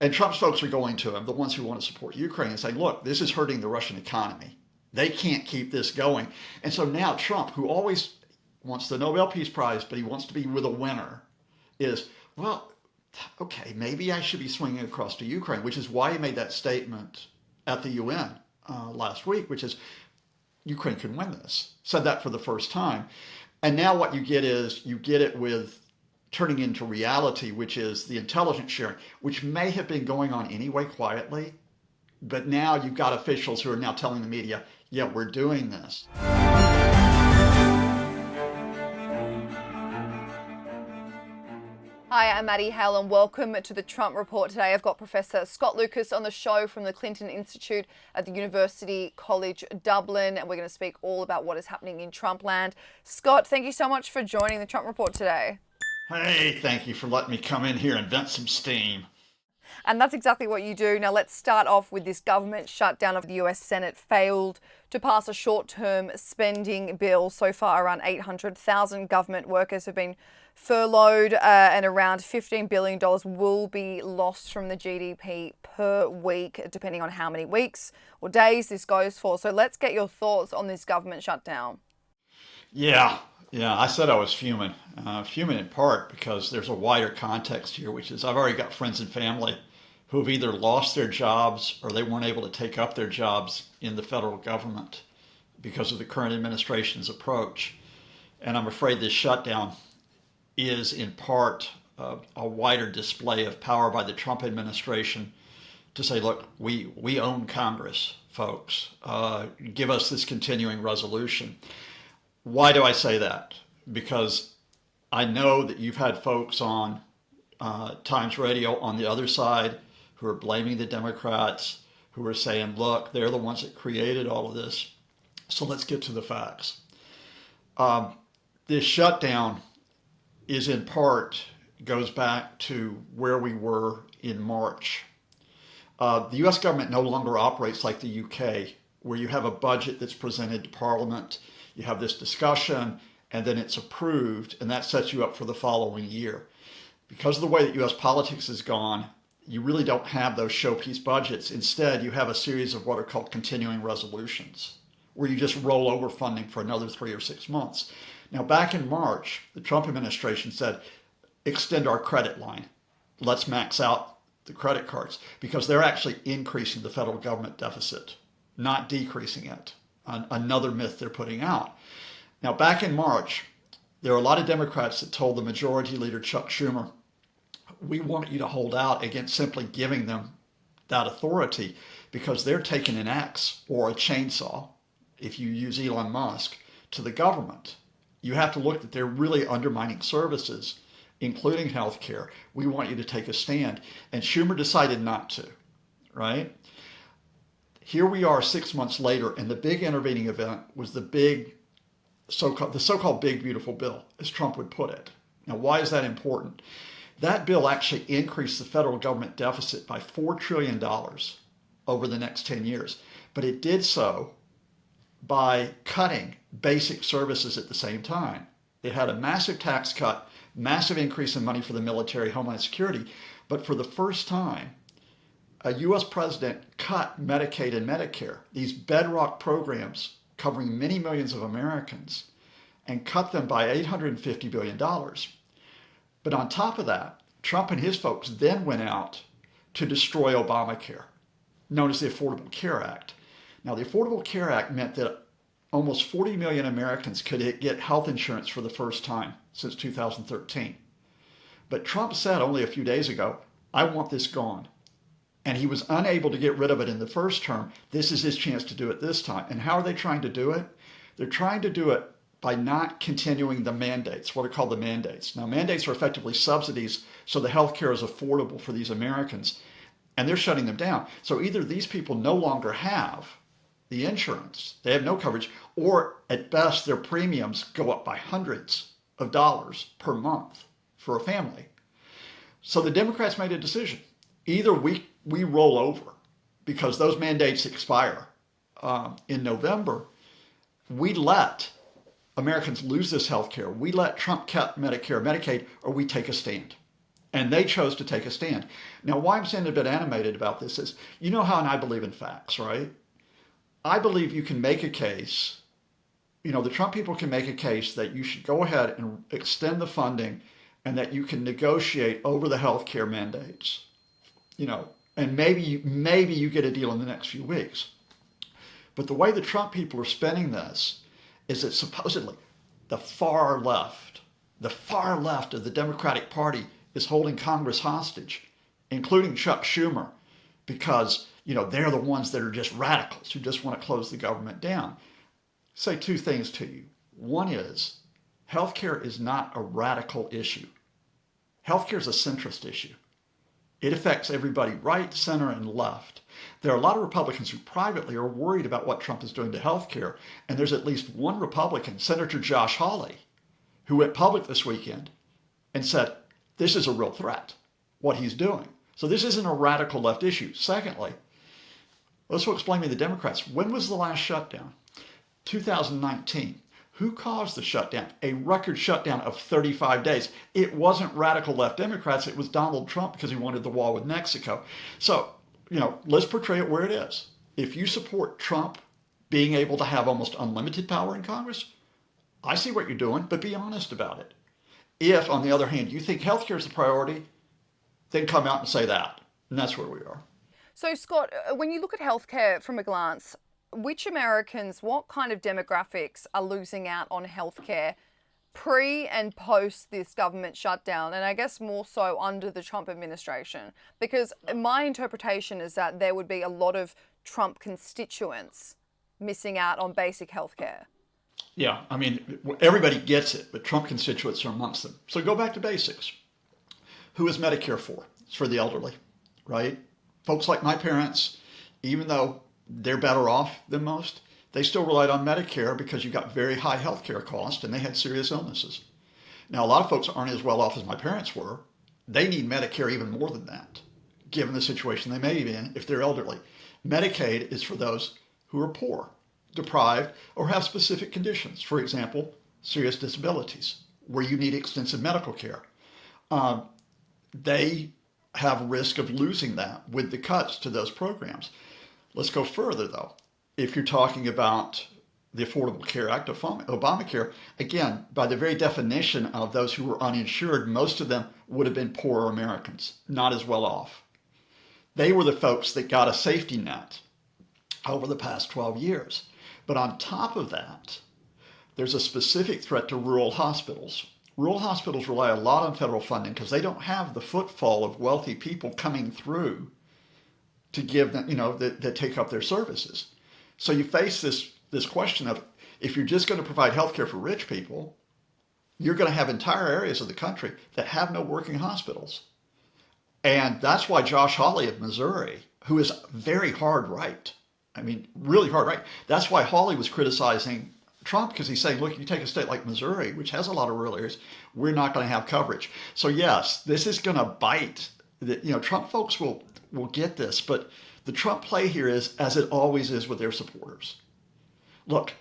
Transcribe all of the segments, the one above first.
And Trump's folks are going to him, the ones who want to support Ukraine, and saying, look, this is hurting the Russian economy. They can't keep this going. And so now Trump, who always wants the Nobel Peace Prize, but he wants to be with a winner, is, well, okay, maybe I should be swinging across to Ukraine, which is why he made that statement at the UN last week, which is Ukraine can win this. Said that for the first time. And now what you get is you get it with turning into reality, which is the intelligence sharing, which may have been going on anyway quietly, but now you've got officials who are now telling the media, yeah, we're doing this. Hi, I'm Maddie, Hale, and welcome to the Trump Report. Today I've got Professor Scott Lucas on the show from the Clinton Institute at the University College Dublin, and we're going to speak all about what is happening in Trump land. Scott, thank you so much for joining the Trump Report today. Hey, thank you for letting me come in here and vent some steam. And that's exactly what you do. Now let's start off with this government shutdown of the US Senate failed to pass a short-term spending bill. So far, around 800,000 government workers have been furloughed and around $15 billion will be lost from the GDP per week, depending on how many weeks or days this goes for. So let's get your thoughts on this government shutdown. Yeah, I said I was fuming. Fuming in part because there's a wider context here, which is I've already got friends and family who have either lost their jobs or they weren't able to take up their jobs in the federal government because of the current administration's approach. And I'm afraid this shutdown is in part a wider display of power by the Trump administration to say, look, we own Congress, folks. Give us this continuing resolution. Why do I say that? Because I know that you've had folks on Times Radio on the other side who are blaming the Democrats, who are saying, look, they're the ones that created all of this. So let's get to the facts. This shutdown is in part, goes back to where we were in March. The US government no longer operates like the UK, where you have a budget that's presented to Parliament, you have this discussion, and then it's approved, and that sets you up for the following year. Because of the way that US politics has gone, you really don't have those showpiece budgets. Instead, you have a series of what are called continuing resolutions, where you just roll over funding for another 3 or 6 months. Now, back in March, the Trump administration said, extend our credit line. Let's max out the credit cards, because they're actually increasing the federal government deficit, not decreasing it. Another myth they're putting out. Now, back in March, there are a lot of Democrats that told the Majority Leader, Chuck Schumer, we want you to hold out against simply giving them that authority, because they're taking an axe or a chainsaw, if you use Elon Musk, to the government. You have to look that they're really undermining services, including healthcare. We want you to take a stand. And Schumer decided not to, right? Here we are 6 months later, and the big intervening event was the so-called Big Beautiful Bill, as Trump would put it. Now, why is that important? That bill actually increased the federal government deficit by $4 trillion over the next 10 years. But it did so by cutting basic services at the same time. It had a massive tax cut, massive increase in money for the military, Homeland Security. But for the first time, a US president cut Medicaid and Medicare, these bedrock programs covering many millions of Americans, and cut them by $850 billion. But on top of that, Trump and his folks then went out to destroy Obamacare, known as the Affordable Care Act. Now, the Affordable Care Act meant that almost 40 million Americans could get health insurance for the first time since 2013. But Trump said only a few days ago, I want this gone. And he was unable to get rid of it in the first term. This is his chance to do it this time. And how are they trying to do it? They're trying to do it by not continuing the mandates, what are called the mandates. Now, mandates are effectively subsidies, so the health care is affordable for these Americans, and they're shutting them down. So either these people no longer have the insurance, they have no coverage, or at best their premiums go up by hundreds of dollars per month for a family. So the Democrats made a decision. Either we roll over because those mandates expire in November, we let Americans lose this health care. We let Trump cut Medicare, Medicaid, or we take a stand. And they chose to take a stand. Now, why I'm saying a bit animated about this is, you know how, and I believe in facts, right? I believe you can make a case, the Trump people can make a case that you should go ahead and extend the funding and that you can negotiate over the health care mandates, and maybe you get a deal in the next few weeks. But the way the Trump people are spending this is that supposedly the far left of the Democratic Party is holding Congress hostage, including Chuck Schumer, because they're the ones that are just radicals who just want to close the government down. Say two things to you. One is, healthcare is not a radical issue. Healthcare is a centrist issue. It affects everybody right, center, and left. There are a lot of Republicans who privately are worried about what Trump is doing to healthcare, and there's at least one Republican, Senator Josh Hawley, who went public this weekend and said, this is a real threat, what he's doing. So this isn't a radical left issue. Secondly, let's explain to the Democrats, when was the last shutdown? 2019. Who caused the shutdown? A record shutdown of 35 days. It wasn't radical left Democrats, it was Donald Trump because he wanted the wall with Mexico. So, let's portray it where it is. If you support Trump being able to have almost unlimited power in Congress, I see what you're doing, but be honest about it. If, on the other hand, you think healthcare is the priority, then come out and say that. And that's where we are. So, Scott, when you look at healthcare from a glance, which Americans, what kind of demographics are losing out on healthcare pre and post this government shutdown? And I guess more so under the Trump administration, because my interpretation is that there would be a lot of Trump constituents missing out on basic healthcare. Yeah, I mean, everybody gets it, but Trump constituents are amongst them. So go back to basics. Who is Medicare for? It's for the elderly, right? Folks like my parents, even though they're better off than most, they still relied on Medicare because you got very high healthcare costs and they had serious illnesses. Now, a lot of folks aren't as well off as my parents were. They need Medicare even more than that, given the situation they may be in if they're elderly. Medicaid is for those who are poor, deprived, or have specific conditions. For example, serious disabilities, where you need extensive medical care. They have risk of losing that with the cuts to those programs. Let's go further, though. If you're talking about the Affordable Care Act, Obamacare, again, by the very definition of those who were uninsured, most of them would have been poorer Americans, not as well off. They were the folks that got a safety net over the past 12 years. But on top of that, there's a specific threat to rural hospitals. Rural hospitals rely a lot on federal funding because they don't have the footfall of wealthy people coming through to give them, that take up their services. So you face this question of, if you're just going to provide health care for rich people, you're going to have entire areas of the country that have no working hospitals. And that's why Josh Hawley of Missouri, who is very hard right, really hard right, that's why Hawley was criticizing Trump, because he's saying, look, you take a state like Missouri, which has a lot of rural areas, we're not going to have coverage. So yes, this is going to bite. Trump folks will get this, but the Trump play here is, as it always is with their supporters. Look,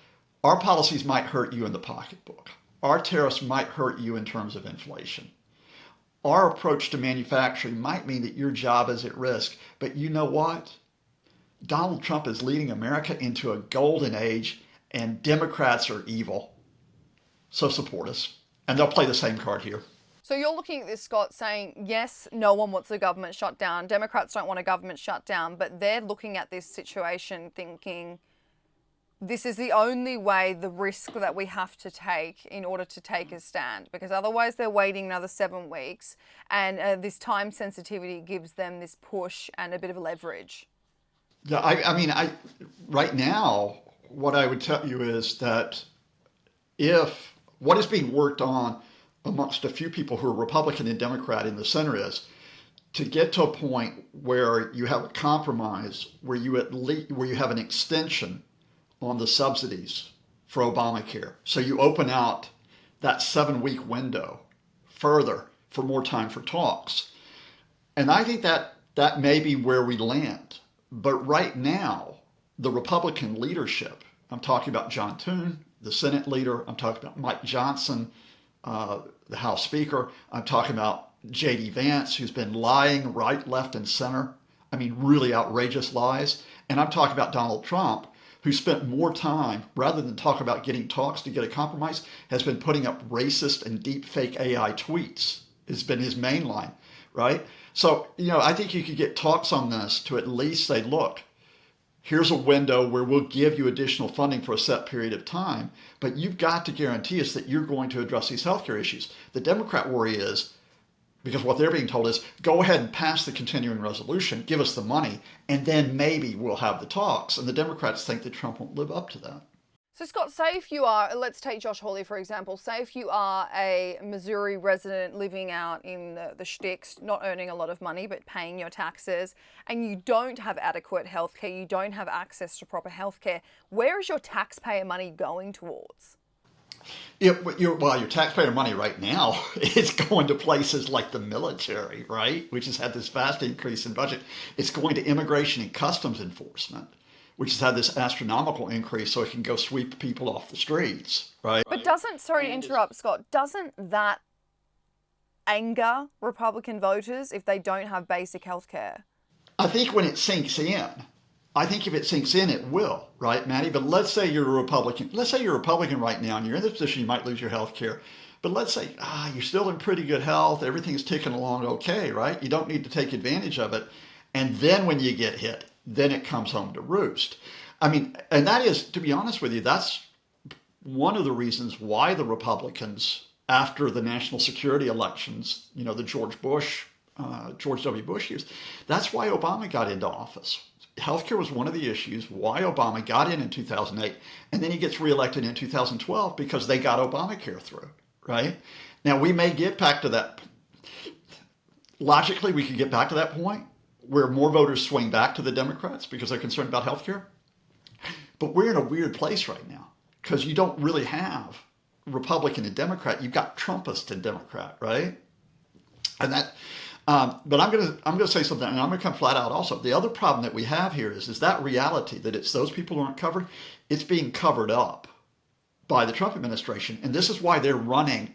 our policies might hurt you in the pocketbook. Our tariffs might hurt you in terms of inflation. Our approach to manufacturing might mean that your job is at risk, but you know what? Donald Trump is leading America into a golden age, and Democrats are evil. So support us. And they'll play the same card here. So you're looking at this, Scott, saying, yes, no one wants a government shutdown. Democrats don't want a government shutdown, but they're looking at this situation thinking, this is the only way, the risk that we have to take in order to take a stand, because otherwise they're waiting another 7 weeks, and this time sensitivity gives them this push and a bit of leverage. Yeah, right now, what I would tell you is that if what is being worked on amongst a few people who are Republican and Democrat in the center is to get to a point where you have a compromise, where you have an extension on the subsidies for Obamacare. So you open out that 7-week window further for more time for talks. And I think that may be where we land. But right now, the Republican leadership, I'm talking about John Thune, the Senate leader, I'm talking about Mike Johnson, the House Speaker, I'm talking about J.D. Vance, who's been lying right, left, and center. I mean, really outrageous lies. And I'm talking about Donald Trump, who spent more time, rather than talk about getting talks to get a compromise, has been putting up racist and deep fake AI tweets. Has been his main line, right? So, I think you could get talks on this to at least say, look, here's a window where we'll give you additional funding for a set period of time, but you've got to guarantee us that you're going to address these healthcare issues. The Democrat worry is, because what they're being told is, go ahead and pass the continuing resolution, give us the money, and then maybe we'll have the talks. And the Democrats think that Trump won't live up to that. So, Scott, say if you are, let's take Josh Hawley, for example, say if you are a Missouri resident living out in the sticks, not earning a lot of money, but paying your taxes, and you don't have adequate healthcare, you don't have access to proper healthcare, where is your taxpayer money going towards? Your taxpayer money right now is going to places like the military, right? Which has had this vast increase in budget. It's going to immigration and customs enforcement, which has had this astronomical increase so it can go sweep people off the streets, right? But sorry to interrupt, Scott, doesn't that anger Republican voters if they don't have basic health care? I think when it sinks in, I think if it sinks in, it will, right, Maddie? But let's say you're a Republican. Let's say you're a Republican right now and you're in this position, you might lose your health care. But let's say, you're still in pretty good health. Everything's ticking along okay, right? You don't need to take advantage of it. And then when you get hit, then it comes home to roost. I mean, and that is, to be honest with you, that's one of the reasons why the Republicans, after the national security elections, the George W. Bush years, that's why Obama got into office. Healthcare was one of the issues why Obama got in 2008, and then he gets reelected in 2012 because they got Obamacare through, right? Now, we may get back to that. Logically, we could get back to that point where more voters swing back to the Democrats because they're concerned about healthcare. But we're in a weird place right now because you don't really have Republican and Democrat. You've got Trumpist and Democrat, right? And that. But I'm gonna say something, and I'm gonna come flat out also. The other problem that we have here is that reality that it's those people who aren't covered, it's being covered up by the Trump administration, and this is why they're running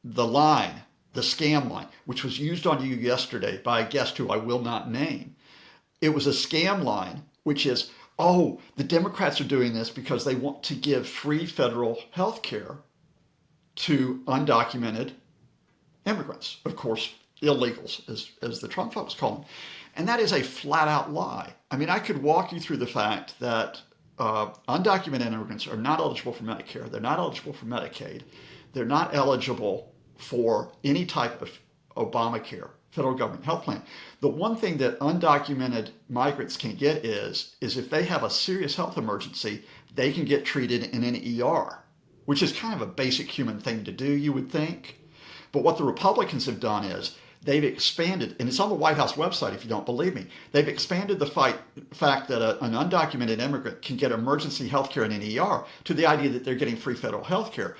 the line, the scam line, which was used on you yesterday by a guest who I will not name. It was a scam line, which is, the Democrats are doing this because they want to give free federal health care to undocumented immigrants. Of course, illegals, as the Trump folks call them. And that is a flat out lie. I mean, I could walk you through the fact that undocumented immigrants are not eligible for Medicare. They're not eligible for Medicaid. They're not eligible for any type of Obamacare, federal government health plan. The one thing that undocumented migrants can get is if they have a serious health emergency, they can get treated in an ER, which is kind of a basic human thing to do, you would think. But what the Republicans have done is they've expanded, and it's on the White House website if you don't believe me, they've expanded the fact that an undocumented immigrant can get emergency health care in an ER to the idea that they're getting free federal health care.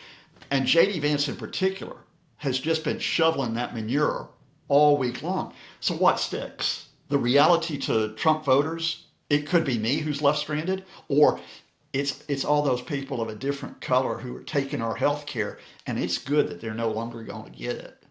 And J.D. Vance in particular has just been shoveling that manure all week long. So what sticks? The reality to Trump voters, it could be me who's left stranded, or it's all those people of a different color who are taking our health care, and it's good that they're no longer going to get it.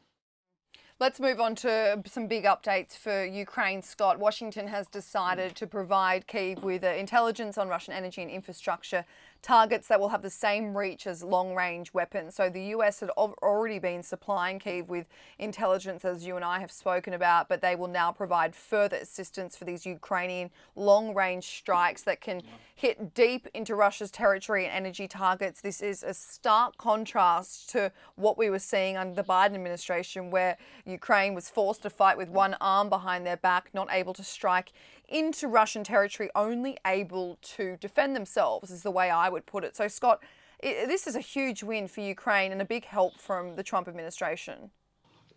Let's move on to some big updates for Ukraine, Scott. Washington has decided to provide Kyiv with intelligence on Russian energy and infrastructure targets that will have the same reach as long-range weapons. So the US had already been supplying Kyiv with intelligence, as you and I have spoken about, but they will now provide further assistance for these Ukrainian long-range strikes that can hit deep into Russia's territory and energy targets. This is a stark contrast to what we were seeing under the Biden administration, where Ukraine was forced to fight with one arm behind their back, not able to strike into Russian territory, only able to defend themselves, is the way I would put it. So, Scott, this is a huge win for Ukraine and a big help from the Trump administration.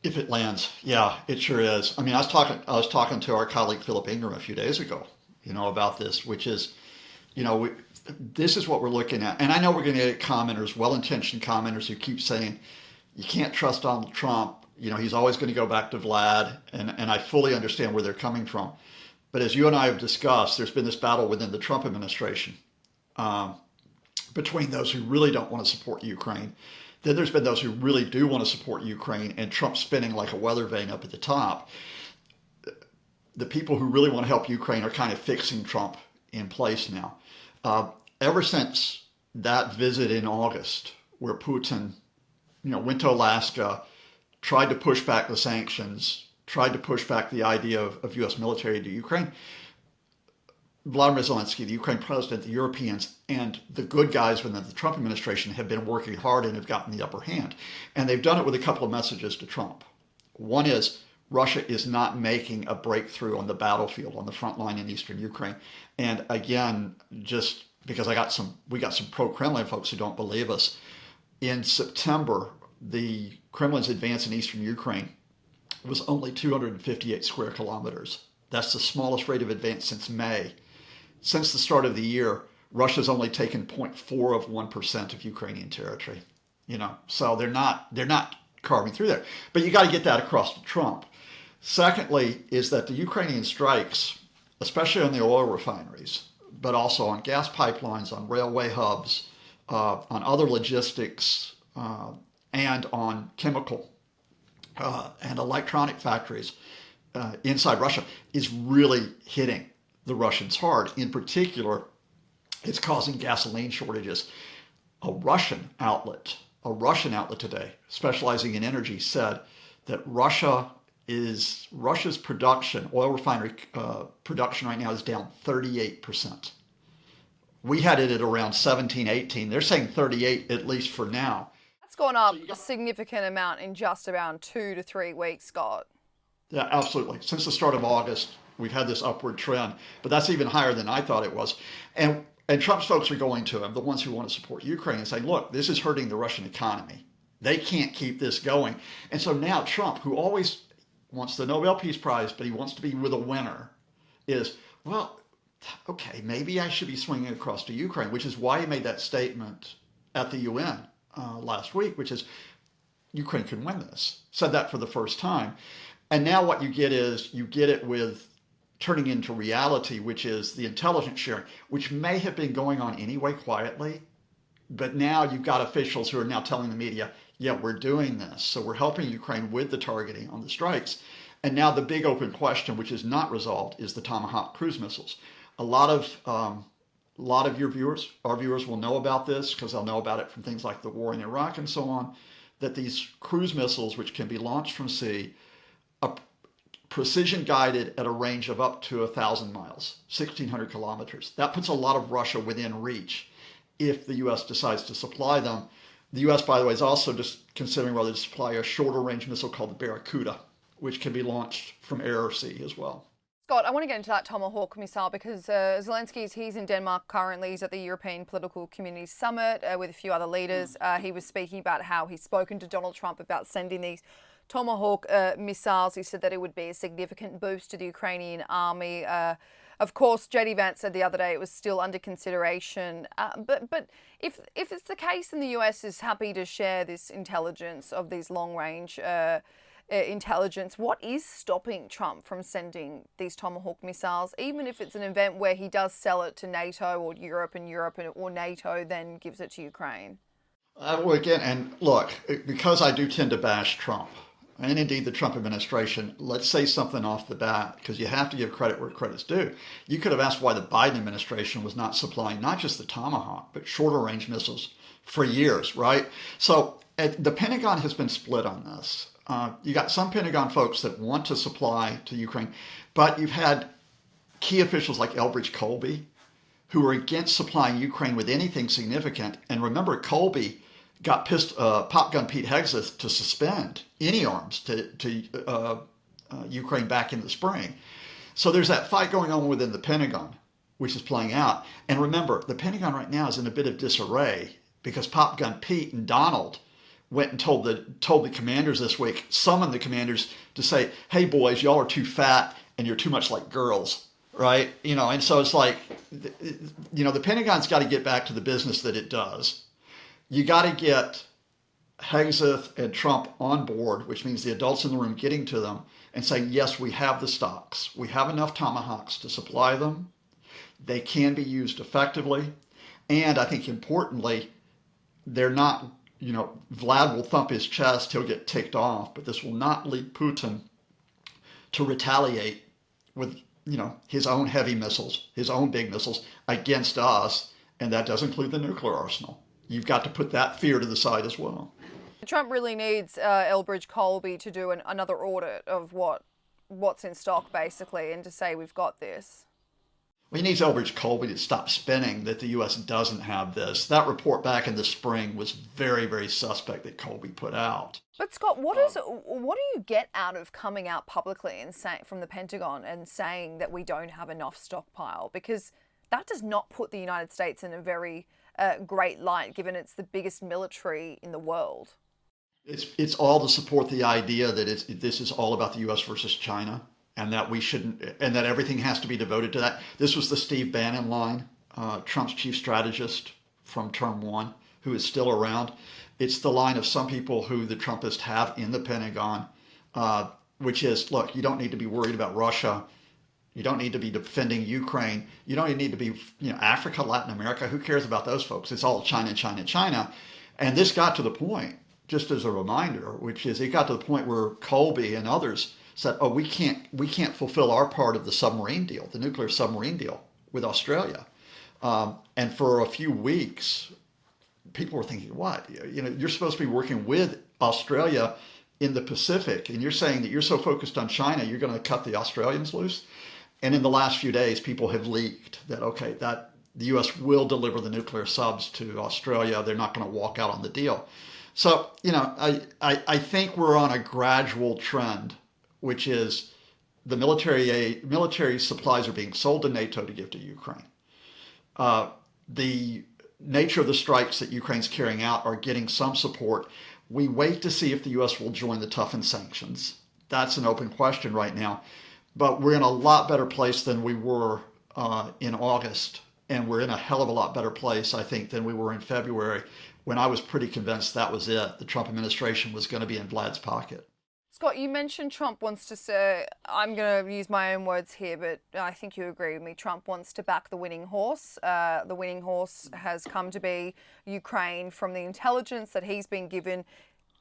If it lands, yeah, it sure is. I mean, I was talking to our colleague Philip Ingram a few days ago, about this, which is, this is what we're looking at. And I know we're going to get commenters, well-intentioned commenters, who keep saying, you can't trust Donald Trump. He's always going to go back to Vlad. And I fully understand where they're coming from. But as you and I have discussed, there's been this battle within the Trump administration between those who really don't want to support Ukraine, Then there's been those who really do want to support Ukraine, and Trump's spinning like a weather vane up at the top. The people who really want to help Ukraine are kind of fixing Trump in place now. Ever since that visit in August, where Putin, went to Alaska, tried to push back the sanctions, tried to push back the idea of U.S. military to Ukraine, Vladimir Zelensky, the Ukraine president, the Europeans, and the good guys within the Trump administration have been working hard and have gotten the upper hand. And they've done it with a couple of messages to Trump. One is Russia is not making a breakthrough on the battlefield, on the front line in eastern Ukraine. And again, just because we got some pro-Kremlin folks who don't believe us. In September, the Kremlin's advance in eastern Ukraine was only 258 square kilometers. That's the smallest rate of advance since May. Since the start of the year, Russia's only taken 0.4% of Ukrainian territory. So they're not carving through there. But you got to get that across to Trump. Secondly, is that the Ukrainian strikes, especially on the oil refineries, but also on gas pipelines, on railway hubs, on other logistics, and on chemical and electronic factories inside Russia, is really hitting the Russians hard. In particular, it's causing gasoline shortages. A Russian outlet today, specializing in energy, said that Russia's production, oil refinery production right now is down 38%. We had it at around 17, 18. They're saying 38 at least for now. That's gone up a significant amount in just around 2 to 3 weeks, Scott. Yeah, absolutely. Since the start of August, we've had this upward trend, but that's even higher than I thought it was. And Trump's folks are going to him, the ones who want to support Ukraine, and saying, look, this is hurting the Russian economy. They can't keep this going. And so now Trump, who always wants the Nobel Peace Prize, but he wants to be with a winner, is, well, okay, maybe I should be swinging across to Ukraine, which is why he made that statement at the UN last week, which is Ukraine can win this. Said that for the first time. And now what you get it with turning into reality, which is the intelligence sharing, which may have been going on anyway quietly. But now you've got officials who are now telling the media, yeah, we're doing this. So we're helping Ukraine with the targeting on the strikes. And now the big open question, which is not resolved, is the Tomahawk cruise missiles. A lot of our viewers will know about this because they'll know about it from things like the war in Iraq and so on, that these cruise missiles, which can be launched from sea, are precision guided at a range of up to 1,000 miles, 1,600 kilometers. That puts a lot of Russia within reach if the U.S. decides to supply them. The U.S., by the way, is also just considering whether to supply a shorter range missile called the Barracuda, which can be launched from air or sea as well. Scott, I want to get into that Tomahawk missile because Zelensky's, he's in Denmark currently. He's at the European Political Community Summit with a few other leaders. He was speaking about how he's spoken to Donald Trump about sending these Tomahawk missiles. He said that it would be a significant boost to the Ukrainian army. Of course, JD Vance said the other day it was still under consideration. But if it's the case and the US is happy to share this intelligence of these long-range intelligence, what is stopping Trump from sending these Tomahawk missiles, even if it's an event where he does sell it to NATO or Europe or NATO then gives it to Ukraine? Well, again, and look, because I do tend to bash Trump, and indeed the Trump administration, let's say something off the bat, because you have to give credit where credit's due. You could have asked why the Biden administration was not supplying not just the Tomahawk, but shorter range missiles for years, right? So the Pentagon has been split on this. You got some Pentagon folks that want to supply to Ukraine, but you've had key officials like Elbridge Colby who are against supplying Ukraine with anything significant. And remember, Colby got Pop Gun Pete Hegseth to suspend any arms to Ukraine back in the spring. So there's that fight going on within the Pentagon, which is playing out. And remember, the Pentagon right now is in a bit of disarray because Pop Gun Pete and Donald went and told the commanders this week, summoned the commanders to say, hey boys, y'all are too fat and you're too much like girls, right? And so it's like, the Pentagon's got to get back to the business that it does. You got to get Hegseth and Trump on board, which means the adults in the room getting to them and saying, yes, we have the stocks. We have enough Tomahawks to supply them. They can be used effectively. And I think importantly, they're not Vlad will thump his chest, he'll get ticked off, but this will not lead Putin to retaliate with, his own heavy missiles, his own big missiles against us. And that does include the nuclear arsenal. You've got to put that fear to the side as well. Trump really needs Elbridge Colby to do another audit of what's in stock, basically, and to say we've got this. Well, he needs Elbridge Colby to stop spinning that the U.S. doesn't have this. That report back in the spring was very, very suspect that Colby put out. But Scott, what do you get out of coming out publicly and from the Pentagon and saying that we don't have enough stockpile? Because that does not put the United States in a very great light, given it's the biggest military in the world. It's all to support the idea that this is all about the U.S. versus China, and that we shouldn't, and that everything has to be devoted to that. This was the Steve Bannon line, Trump's chief strategist from term one, who is still around. It's the line of some people who the Trumpists have in the Pentagon, which is, look, you don't need to be worried about Russia. You don't need to be defending Ukraine. You don't even need to be, Africa, Latin America. Who cares about those folks? It's all China, China, China. And this got to the point, just as a reminder, which is it got to the point where Colby and others said, oh, we can't fulfill our part of the submarine deal, the nuclear submarine deal with Australia. And for a few weeks, people were thinking, what? You're supposed to be working with Australia in the Pacific, and you're saying that you're so focused on China, you're going to cut the Australians loose? And in the last few days, people have leaked that, that the U.S. will deliver the nuclear subs to Australia. They're not going to walk out on the deal. So, I think we're on a gradual trend, which is the military supplies are being sold to NATO to give to Ukraine. The nature of the strikes that Ukraine's carrying out are getting some support. We wait to see if the U.S. will join the toughened sanctions. That's an open question right now. But we're in a lot better place than we were in August. And we're in a hell of a lot better place, I think, than we were in February, when I was pretty convinced that was it. The Trump administration was going to be in Vlad's pocket. Scott, you mentioned Trump wants to say, I'm going to use my own words here, but I think you agree with me. Trump wants to back the winning horse. The winning horse has come to be Ukraine from the intelligence that he's been given.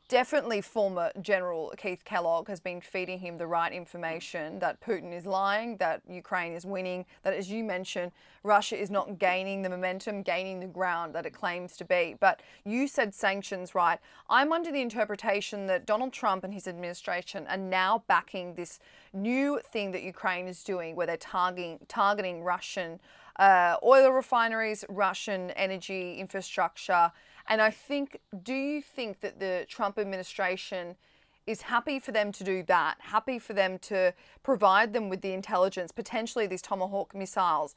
Definitely former General Keith Kellogg has been feeding him the right information that Putin is lying, that Ukraine is winning, that, as you mentioned, Russia is not gaining the momentum, gaining the ground that it claims to be. But you said sanctions, right? I'm under the interpretation that Donald Trump and his administration are now backing this new thing that Ukraine is doing, where they're targeting Russian oil refineries, Russian energy infrastructure. And do you think that the Trump administration is happy for them to do that, happy for them to provide them with the intelligence, potentially these Tomahawk missiles,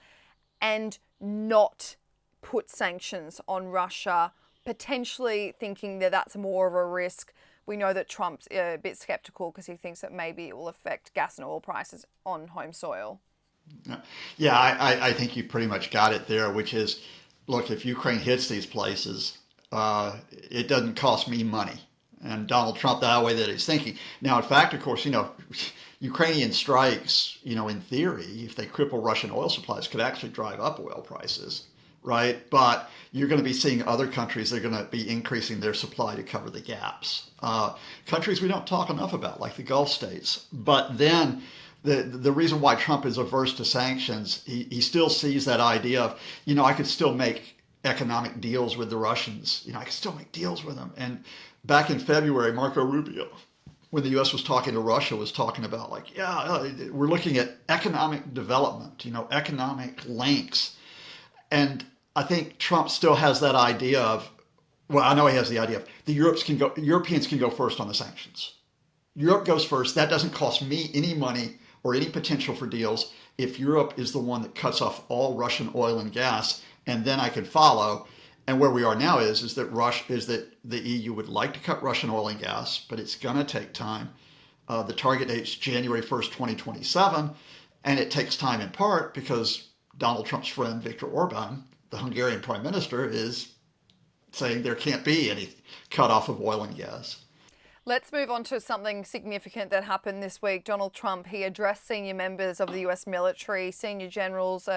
and not put sanctions on Russia, potentially thinking that that's more of a risk? We know that Trump's a bit skeptical because he thinks that maybe it will affect gas and oil prices on home soil. Yeah, I think you pretty much got it there, which is, look, if Ukraine hits these places, it doesn't cost me money. And Donald Trump, that way that he's thinking. Now, in fact, of course, Ukrainian strikes, in theory, if they cripple Russian oil supplies, could actually drive up oil prices, right? But you're going to be seeing other countries that are going to be increasing their supply to cover the gaps. Countries we don't talk enough about, like the Gulf states. But then the reason why Trump is averse to sanctions, he still sees that idea of, I could still make economic deals with the Russians. I could still make deals with them. And back in February, Marco Rubio, when the U.S. was talking to Russia, was talking about we're looking at economic development, economic links. And I think Trump still has that idea of, I know he has the idea of the Europeans can go first on the sanctions. Europe goes first. That doesn't cost me any money or any potential for deals if Europe is the one that cuts off all Russian oil and gas, and then I can follow. And where we are now is that the EU would like to cut Russian oil and gas, but it's going to take time. The target date's January 1st, 2027, and it takes time in part because Donald Trump's friend Viktor Orban, the Hungarian prime minister, is saying there can't be any cutoff of oil and gas. Let's move on to something significant that happened this week. Donald Trump, he addressed senior members of the US military, senior generals.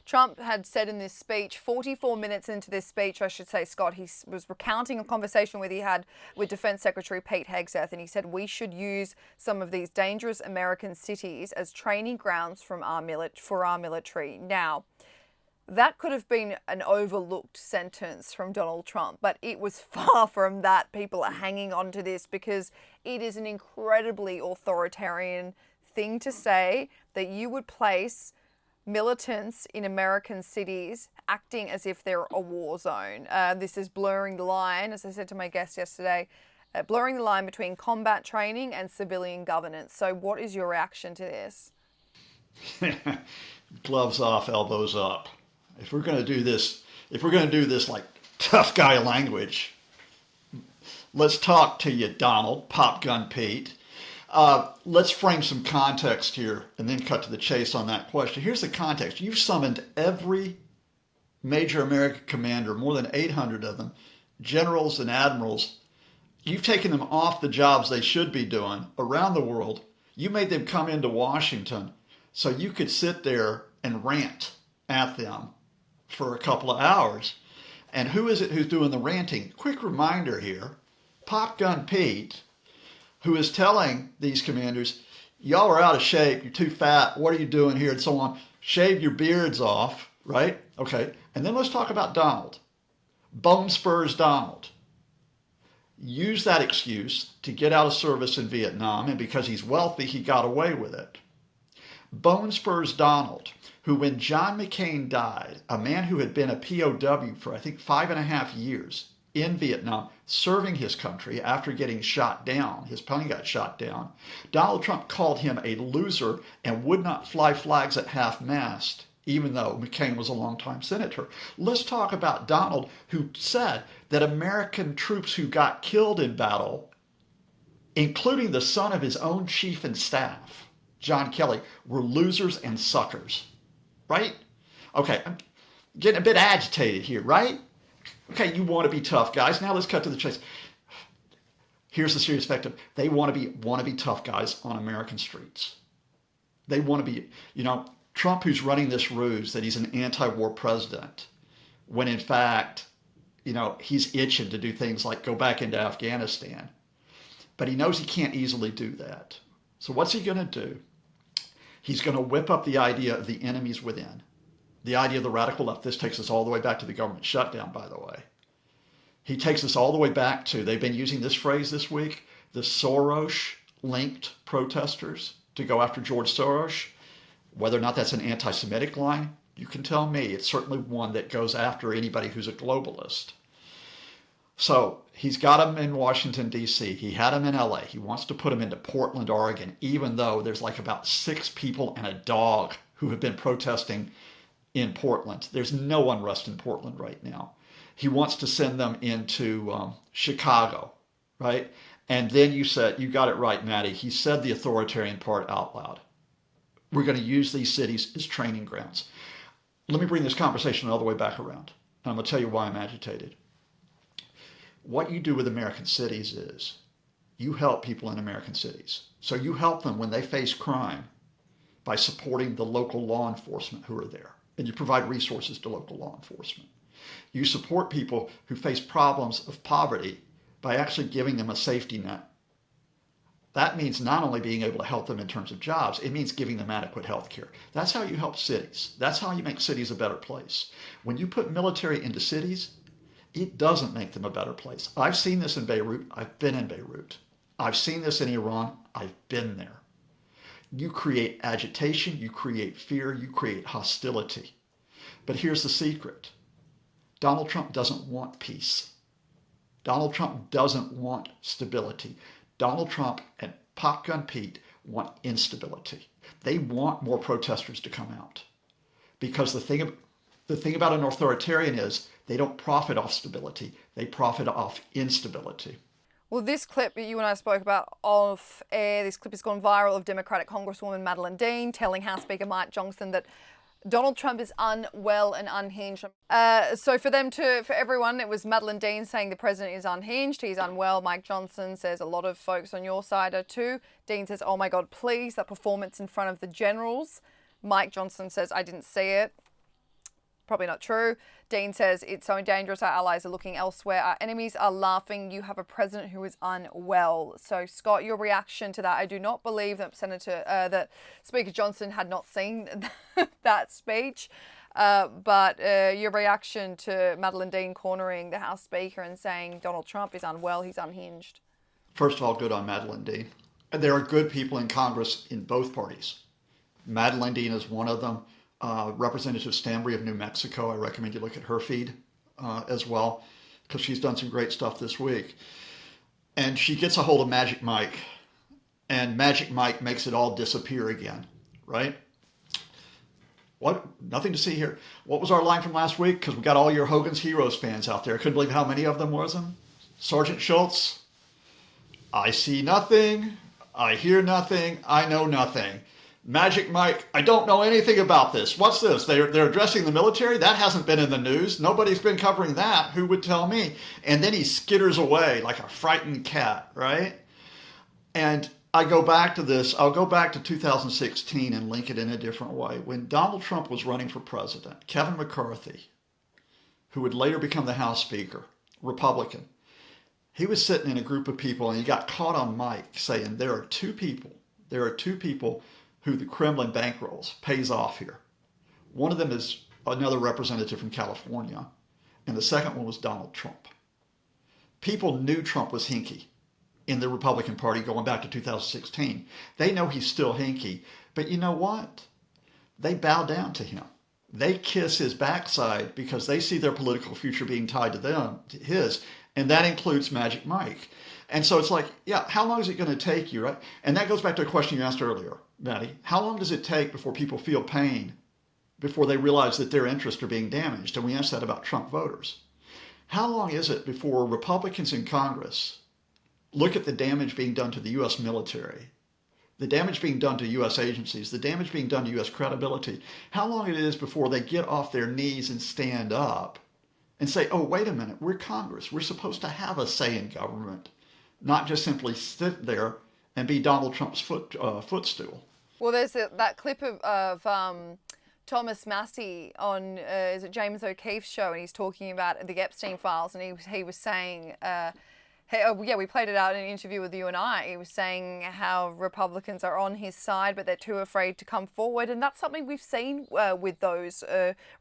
Trump had said in this speech, 44 minutes into this speech, I should say, Scott, he was recounting a conversation he had with Defense Secretary Pete Hegseth, and he said we should use some of these dangerous American cities as training grounds for our military. Now, that could have been an overlooked sentence from Donald Trump, but it was far from that. People are hanging on to this because it is an incredibly authoritarian thing to say, that you would place militants in American cities acting as if they're a war zone. This is blurring the line, as I said to my guest yesterday, blurring the line between combat training and civilian governance. So what is your reaction to this? Gloves off, elbows up. If we're going to do this like tough guy language, let's talk to you, Donald, Pop Gun Pete. Let's frame some context here and then cut to the chase on that question. Here's the context. You've summoned every major American commander, more than 800 of them, generals and admirals. You've taken them off the jobs they should be doing around the world. You made them come into Washington so you could sit there and rant at them for a couple of hours. And who is it who's doing the ranting? Quick reminder here, Pop Gun Pete, who is telling these commanders, y'all are out of shape, you're too fat, what are you doing here, and so on. Shave your beards off, right? Okay, and then let's talk about Donald. Bone Spurs Donald. Used that excuse to get out of service in Vietnam, and because he's wealthy, he got away with it. Bone Spurs Donald, who when John McCain died, a man who had been a POW for I think 5.5 years in Vietnam, serving his country after getting shot down, his plane got shot down, Donald Trump called him a loser and would not fly flags at half-mast, even though McCain was a longtime senator. Let's talk about Donald, who said that American troops who got killed in battle, including the son of his own chief and staff, John Kelly, were losers and suckers. Right? Okay, I'm getting a bit agitated here, right? Okay, you want to be tough guys. Now let's cut to the chase. Here's the serious fact of they want to be tough guys on American streets. They want to be, Trump, who's running this ruse that he's an anti-war president, when in fact, he's itching to do things like go back into Afghanistan. But he knows he can't easily do that. So what's he going to do? He's going to whip up the idea of the enemies within, the idea of the radical left. This takes us all the way back to the government shutdown, by the way. He takes us all the way back to, they've been using this phrase this week, the Soros-linked protesters to go after George Soros. Whether or not that's an anti-Semitic line, you can tell me. It's certainly one that goes after anybody who's a globalist. So he's got them in Washington, D.C. He had them in L.A. He wants to put them into Portland, Oregon, even though there's like about 6 people and a dog who have been protesting in Portland. There's no unrest in Portland right now. He wants to send them into Chicago, right? And then you got it right, Maddie. He said the authoritarian part out loud. We're going to use these cities as training grounds. Let me bring this conversation all the way back around. And I'm going to tell you why I'm agitated. What you do with American cities is you help people in American cities. So you help them when they face crime by supporting the local law enforcement who are there. And you provide resources to local law enforcement. You support people who face problems of poverty by actually giving them a safety net. That means not only being able to help them in terms of jobs, it means giving them adequate health care. That's how you help cities. That's how you make cities a better place. When you put military into cities, it doesn't make them a better place. I've seen this in Beirut. I've been in Beirut. I've seen this in Iran. I've been there. You create agitation, you create fear, you create hostility. But here's the secret. Donald Trump doesn't want peace. Donald Trump doesn't want stability. Donald Trump and Pop Gun Pete want instability. They want more protesters to come out. Because the thing about an authoritarian is they don't profit off stability. They profit off instability. Well, this clip that you and I spoke about off air, this clip has gone viral of Democratic Congresswoman Madeleine Dean telling House Speaker Mike Johnson that Donald Trump is unwell and unhinged. So for everyone, it was Madeline Dean saying the president is unhinged, he's unwell. Mike Johnson says a lot of folks on your side are too. Dean says, oh my God, please, that performance in front of the generals. Mike Johnson says, I didn't see it. Probably not true. Dean says, it's so dangerous. Our allies are looking elsewhere. Our enemies are laughing. You have a president who is unwell. So, Scott, your reaction to that? I do not believe that that Speaker Johnson had not seen that speech. But your reaction to Madeline Dean cornering the House Speaker and saying Donald Trump is unwell, he's unhinged. First of all, good on Madeline Dean. There are good people in Congress in both parties. Madeline Dean is one of them. Representative Stanbury of New Mexico, I recommend you look at her feed as well, because she's done some great stuff this week. And she gets a hold of Magic Mike, and Magic Mike makes it all disappear again, right? What? Nothing to see here. What was our line from last week? Because we got all your Hogan's Heroes fans out there. I couldn't believe how many of them was them. Sergeant Schultz, I see nothing, I hear nothing, I know nothing. Magic Mike, I don't know anything about this. What's this? They're addressing the military? That hasn't been in the news. Nobody's been covering that. Who would tell me? And then he skitters away like a frightened cat, right? And I go back to this. I'll go back to 2016 and link it in a different way. When Donald Trump was running for president, Kevin McCarthy, who would later become the House Speaker, Republican, he was sitting in a group of people and he got caught on mic saying there are two people who the Kremlin bankrolls, pays off here. One of them is another representative from California, and the second one was Donald Trump. People knew Trump was hinky in the Republican Party going back to 2016. They know he's still hinky, but you know what? They bow down to him. They kiss his backside because they see their political future being tied to his, and that includes Magic Mike. And so it's like, yeah, how long is it going to take you, right? And that goes back to a question you asked earlier, Maddie. How long does it take before people feel pain, before they realize that their interests are being damaged? And we asked that about Trump voters. How long is it before Republicans in Congress look at the damage being done to the U.S. military, the damage being done to U.S. agencies, the damage being done to U.S. credibility? How long it is before they get off their knees and stand up and say, oh, wait a minute, we're Congress. We're supposed to have a say in government, not just simply sit there and be Donald Trump's footstool. Well, there's that clip of Thomas Massey on is it James O'Keefe's show, and he's talking about the Epstein files, and he was saying, we played it out in an interview with you and I. He was saying how Republicans are on his side, but they're too afraid to come forward, and that's something we've seen with those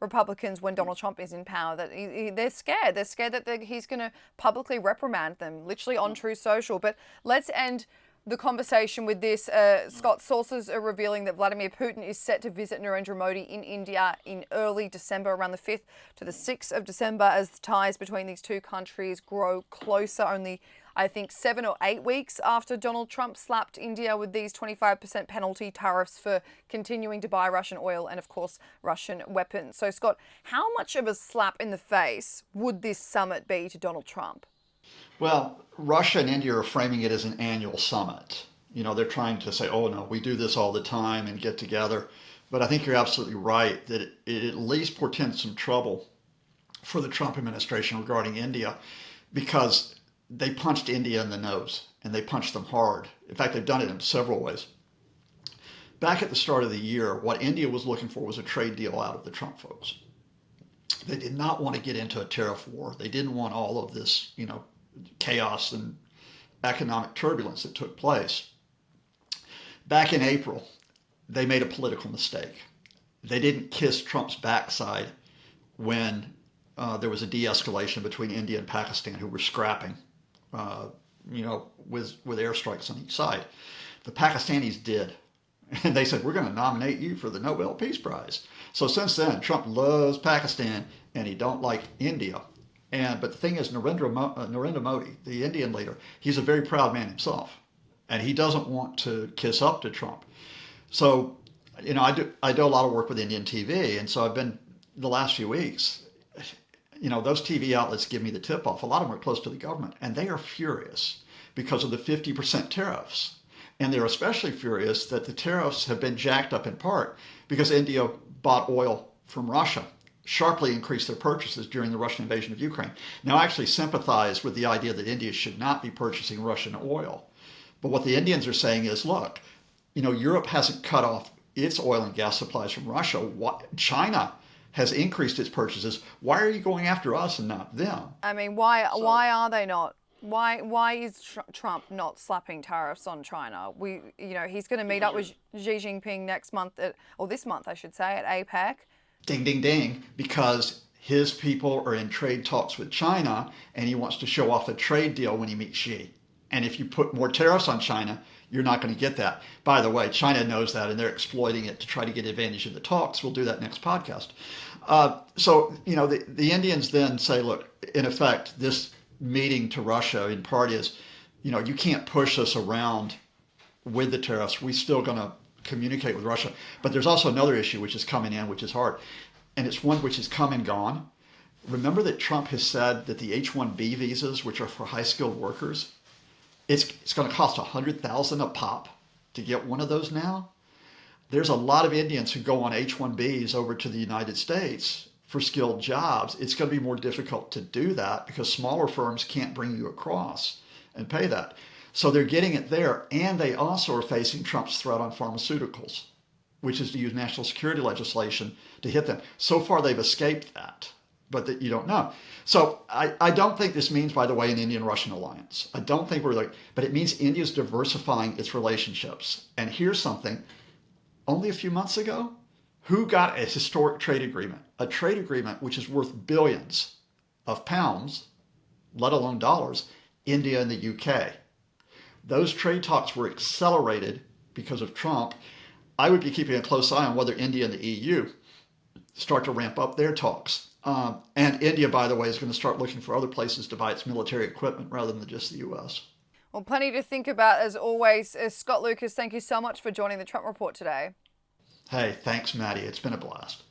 Republicans when Donald Trump is in power. That they're scared. They're scared that he's going to publicly reprimand them, literally on True Social. But let's end the conversation with this. Scott, sources are revealing that Vladimir Putin is set to visit Narendra Modi in India in early December, around the 5th to the 6th of December, as ties between these two countries grow closer. Only, I think, 7 or 8 weeks after Donald Trump slapped India with these 25% penalty tariffs for continuing to buy Russian oil and, of course, Russian weapons. So, Scott, how much of a slap in the face would this summit be to Donald Trump? Well, Russia and India are framing it as an annual summit. You know, they're trying to say, oh, no, we do this all the time and get together. But I think you're absolutely right that it at least portends some trouble for the Trump administration regarding India, because they punched India in the nose, and they punched them hard. In fact, they've done it in several ways. Back at the start of the year, what India was looking for was a trade deal out of the Trump folks. They did not want to get into a tariff war. They didn't want all of this, chaos and economic turbulence that took place. Back in April, they made a political mistake. They didn't kiss Trump's backside when there was a de-escalation between India and Pakistan, who were scrapping, with airstrikes on each side. The Pakistanis did. And they said, we're going to nominate you for the Nobel Peace Prize. So since then, Trump loves Pakistan and he don't like India. But the thing is, Narendra Modi, the Indian leader, he's a very proud man himself, and he doesn't want to kiss up to Trump. So, I do a lot of work with Indian TV, and so I've been the last few weeks. Those TV outlets give me the tip off. A lot of them are close to the government, and they are furious because of the 50% tariffs, and they're especially furious that the tariffs have been jacked up in part because India bought oil from Russia, sharply increased their purchases during the Russian invasion of Ukraine. Now, I actually sympathize with the idea that India should not be purchasing Russian oil. But what the Indians are saying is, look, Europe hasn't cut off its oil and gas supplies from Russia. China has increased its purchases. Why are you going after us and not them? I mean, why are they not? Why is Trump not slapping tariffs on China? He's going to meet up with Xi Jinping this month, I should say, at APEC. Ding, ding, ding, because his people are in trade talks with China, and he wants to show off a trade deal when he meets Xi. And if you put more tariffs on China, you're not going to get that. By the way, China knows that, and they're exploiting it to try to get advantage of the talks. We'll do that next podcast. The Indians then say, look, in effect, this meeting to Russia in part is, you can't push us around with the tariffs. We're still going to communicate with Russia. But there's also another issue which is coming in, which is hard. And it's one which has come and gone. Remember that Trump has said that the H-1B visas, which are for high-skilled workers, it's going to cost $100,000 a pop to get one of those now. There's a lot of Indians who go on H-1Bs over to the United States for skilled jobs. It's going to be more difficult to do that because smaller firms can't bring you across and pay that. So they're getting it there, and they also are facing Trump's threat on pharmaceuticals, which is to use national security legislation to hit them. So far, they've escaped that, but that you don't know. So I don't think this means, by the way, an Indian-Russian alliance. I don't think but it means India's diversifying its relationships. And here's something. Only a few months ago, who got a historic trade agreement? A trade agreement which is worth billions of pounds, let alone dollars, India and the UK. Those trade talks were accelerated because of Trump. I would be keeping a close eye on whether India and the EU start to ramp up their talks. And India, by the way, is going to start looking for other places to buy its military equipment rather than just the US. Well, plenty to think about as always. Scott Lucas, thank you so much for joining the Trump Report today. Hey, thanks, Maddie. It's been a blast.